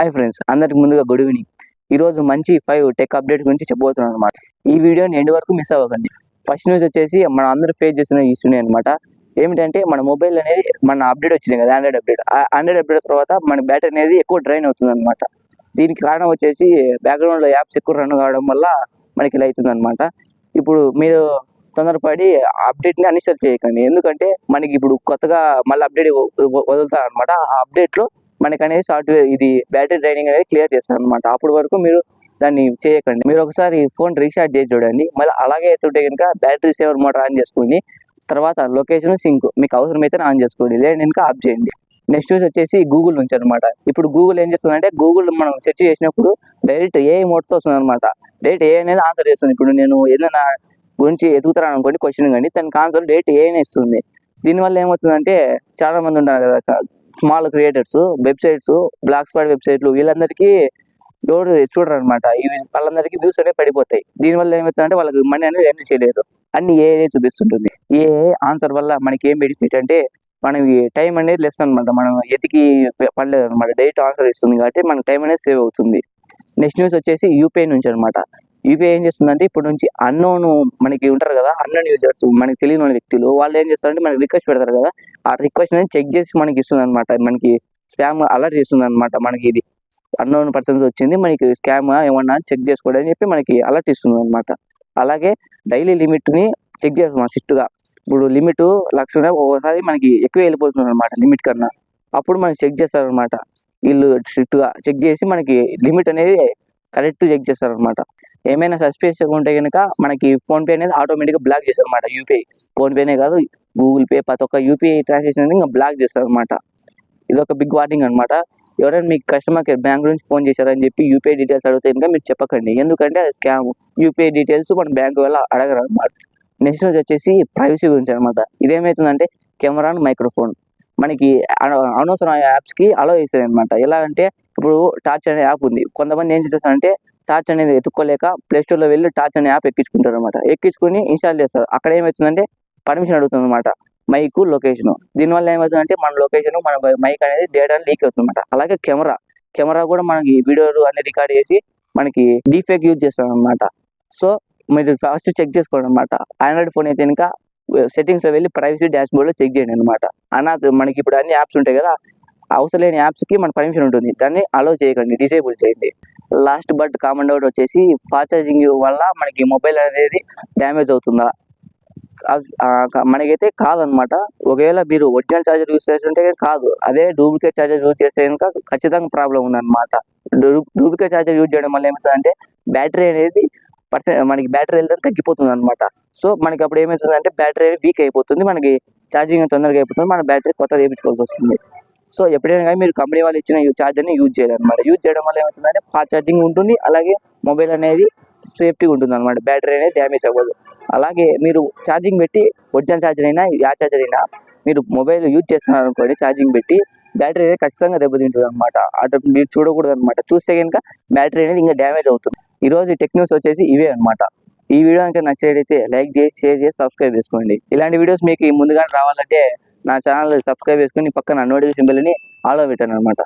Hi friends, అందరికి ముందుగా good evening. ఈరోజు మంచి 5 టెక్ అప్డేట్ గురించి చెప్పబోతున్నాను అనమాట. ఈ వీడియోని ఎండ్ వరకు మిస్ అవ్వకండి. ఫస్ట్ న్యూస్ వచ్చేసి మనం అందరూ ఫేస్ చేస్తున్న ఇష్యూనే అనమాట. ఏమిటంటే మన మొబైల్ అనేది మన అప్డేట్ వచ్చింది కదా, ఆండ్రాయిడ్ అప్డేట్. ఆ ఆండ్రాయిడ్ అప్డేట్ తర్వాత మన బ్యాటరీ అనేది ఎక్కువ డ్రైన్ అవుతుంది అనమాట. దీనికి కారణం వచ్చేసి బ్యాక్గ్రౌండ్లో యాప్స్ ఎక్కువ రన్ కావడం వల్ల మనకి ఇలా అవుతుంది అనమాట. ఇప్పుడు మీరు తొందరపడి అప్డేట్ని అన్ఇన్స్టాల్ చేయకండి. ఎందుకంటే మనకి ఇప్పుడు కొత్తగా మళ్ళీ అప్డేట్ వదులుతారు అనమాట. ఆ అప్డేట్లో మనకి అనేది సాఫ్ట్వేర్ ఇది బ్యాటరీ డ్రైనింగ్ అనేది క్లియర్ చేస్తారు అనమాట. అప్పటి వరకు మీరు దాన్ని చేయకండి. మీరు ఒకసారి ఫోన్ రీఛార్జ్ చేసి చూడండి. మళ్ళీ అలాగే ఎత్తుంటే కనుక బ్యాటరీ సేవర్ మోటార్ ఆన్ చేసుకుని తర్వాత లొకేషన్ సింక్ మీకు అవసరమైతే ఆన్ చేసుకోండి, లేదంటే ఇంకా ఆఫ్ చేయండి. నెక్స్ట్ న్యూస్ వచ్చేసి గూగుల్ నుంచి అనమాట. ఇప్పుడు గూగుల్ ఏం చేస్తుందంటే, గూగుల్ మనం సెర్చ్ చేసినప్పుడు డైరెక్ట్ ఏఐ మోడ్తో వస్తుంది అనమాట. డైరెక్ట్ ఏఐ అనేది ఆన్సర్ చేస్తుంది. ఇప్పుడు నేను ఏదైనా గురించి ఎదుగుతాను అనుకోండి క్వశ్చన్, కానీ దానికి ఆన్సర్ డైరెక్ట్ ఏఐనే ఇస్తుంది. దీనివల్ల ఏమవుతుందంటే చాలా మంది ఉంటారు కదా small creators, websites, Blogspot వెబ్సైట్లు, వీళ్ళందరికీ ఎవరు చూడరు అనమాట. వాళ్ళందరికీ వ్యూస్ అనేవి పడిపోతాయి. దీనివల్ల ఏమవుతుందంటే వాళ్ళకి మనీ అనేది ఎర్న్ చేయలేరు. అన్ని ఏఐ చూపిస్తుంటుంది. ఏఐ ఆన్సర్ వల్ల మనకి ఏం బెనిఫిట్ అంటే మనకి టైం అనేది లెస్ అనమాట. మనం ఎతికి పడలేదు అనమాట. డైరెక్ట్ ఆన్సర్ ఇస్తుంది కాబట్టి మనకి టైం అనేది సేవ్ అవుతుంది. నెక్స్ట్ న్యూస్ వచ్చేసి యూపీఐ నుంచి అనమాట. యూపీఐ ఏం చేస్తుందంటే ఇప్పుడు నుంచి అన్నోన్ మనకి ఉంటారు కదా, అన్నోన్ యూజర్స్, మనకి తెలియని వ్యక్తులు, వాళ్ళు ఏం చేస్తారంటే మనకి రిక్వెస్ట్ పెడతారు కదా, ఆ రిక్వెస్ట్ అనేది చెక్ చేసి మనకి ఇస్తుంది అనమాట. మనకి స్పామ్ అలర్ట్ చేస్తుంది అనమాట. మనకి ఇది అన్నోన్ పర్సన్స్ వచ్చింది, మనకి స్కామ్ ఏమన్నా చెక్ చేసుకోవడం అని చెప్పి మనకి అలర్ట్ ఇస్తుంది అనమాట. అలాగే డైలీ లిమిట్ని చెక్ చేస్తాం స్ట్రిక్ట్గా. ఇప్పుడు లిమిట్ 1,00,000 ఒకసారి మనకి ఎక్కువ వెళ్ళిపోతుంది అనమాట లిమిట్ కన్నా. అప్పుడు మనకి చెక్ చేస్తారనమాట. వీళ్ళు స్ట్రిక్ట్గా చెక్ చేసి మనకి లిమిట్ అనేది కరెక్ట్ చెక్ చేస్తారనమాట. ఏమైనా సస్పిషియస్ ఉంటే కనుక మనకి ఫోన్పే అనేది ఆటోమేటిక్గా బ్లాక్ చేస్తారు అనమాట. యూపీఐ, ఫోన్పేనే కాదు గూగుల్ పే, ప్రతి ఒక్క యూపీఐ ట్రాన్సాక్షన్ అనేది ఇంకా బ్లాక్ చేస్తారు అనమాట. ఇది ఒక బిగ్ వార్నింగ్ అనమాట. ఎవరైనా మీకు కస్టమర్ కేర్ బ్యాంక్ నుంచి ఫోన్ చేశారని చెప్పి యూపీఐ డీటెయిల్స్ అడిగితే కనుక మీరు చెప్పకండి. ఎందుకంటే అది స్కామ్. యూపీఐ డీటెయిల్స్ మన బ్యాంక్ వల్ల అడగరు అనమాట. నెక్స్ట్ వచ్చేసి ప్రైవసీ గురించి అనమాట. ఇదేమవుతుందంటే కెమెరా అండ్ మైక్రోఫోన్ మనకి అనవసరం యాప్స్కి అలో చేస్తుంది అనమాట. ఎలా అంటే ఇప్పుడు టార్చ్ అనే యాప్ ఉంది. కొంతమంది ఏం చేస్తారంటే టార్చ్ అనేది ఎత్తుక్కోలేక ప్లేస్టోర్లో వెళ్ళి టార్చ్ అనే యాప్ ఎక్కించుకుంటారు అనమాట. ఎక్కించుకుని ఇన్స్టాల్ చేస్తారు. అక్కడ ఏమవుతుందంటే పర్మిషన్ అడుగుతుంది అనమాట, మైకు, లొకేషన్. దీనివల్ల ఏమవుతుందంటే మన లొకేషన్, మన మైక్ అనేది డేటా లీక్ అవుతుంది అనమాట. అలాగే కెమెరా కూడా మనకి వీడియోలు అన్ని రికార్డ్ చేసి మనకి డీఫేక్ యూజ్ చేస్తాం అనమాట. సో మీరు ఫస్ట్ చెక్ చేసుకోండి అనమాట. ఆండ్రాయిడ్ ఫోన్ అయితే కనుక సెట్టింగ్స్లో వెళ్ళి ప్రైవసీ డాష్ బోర్డ్లో చెక్ చేయండి అనమాట. మనకి ఇప్పుడు అన్ని యాప్స్ ఉంటాయి కదా, అవసరం లేని యాప్స్కి మన పర్మిషన్ ఉంటుంది, దాన్ని అలో చేయకండి, డిసేబుల్ చేయండి. లాస్ట్ బట్ కామన్ డౌట్ వచ్చేసి ఫాస్ట్ ఛార్జింగ్ వల్ల మనకి మొబైల్ అనేది డ్యామేజ్ అవుతుందా? మనకైతే కాదనమాట. ఒకవేళ మీరు ఒరిజినల్ ఛార్జర్ యూజ్ చేస్తుంటే కాదు, అదే డూప్లికేట్ ఛార్జర్ యూజ్ చేస్తే కనుక ఖచ్చితంగా ప్రాబ్లం ఉందన్నమాట. డూప్లికేట్ ఛార్జర్ యూజ్ చేయడం వల్ల ఏమవుతుందంటే బ్యాటరీ అనేది మనకి బ్యాటరీ వెళ్తే తగ్గిపోతుంది అనమాట. సో మనకి అప్పుడు ఏమవుతుందంటే బ్యాటరీ వీక్ అయిపోతుంది, మనకి ఛార్జింగ్ తొందరగా అయిపోతుంది, మన బ్యాటరీ కొత్తది వేయించుకోవాల్సి వస్తుంది. సో ఎప్పుడైనా కానీ మీరు కంపెనీ వాళ్ళు ఇచ్చిన ఛార్జర్ని యూజ్ చేయాలన్నమాట. యూజ్ చేయడం వల్ల ఏమవుతుందంటే ఫాస్ట్ ఛార్జింగ్ ఉంటుంది, అలాగే మొబైల్ అనేది సేఫ్టీగా ఉంటుంది అనమాట. బ్యాటరీ అనేది డ్యామేజ్ అవ్వదు. అలాగే మీరు ఛార్జింగ్ పెట్టి ఒరిజినల్ ఛార్జర్ అయినా యా ఛార్జర్ అయినా మీరు మొబైల్ యూజ్ చేస్తున్నారు అనుకోండి, ఛార్జింగ్ పెట్టి బ్యాటరీ అనేది ఖచ్చితంగా దెబ్బతింటుంది అనమాట. అటు మీరు చూడకూడదు అనమాట. చూస్తే కనుక బ్యాటరీ అనేది ఇంకా డ్యామేజ్ అవుతుంది. ఈరోజు టెక్ న్యూస్ వచ్చేసి ఇవే అనమాట. ఈ వీడియో కనుక నచ్చినట్లయితే లైక్ చేసి, షేర్ చేసి, సబ్స్క్రైబ్ చేసుకోండి. ఇలాంటి వీడియోస్ మీకు ముందుగా రావాలంటే నా ఛానల్ సబ్స్క్రైబ్ చేసుకుని పక్కన నోటిఫికేషన్ బెల్ని ఆల్ పెట్టాను అనమాట.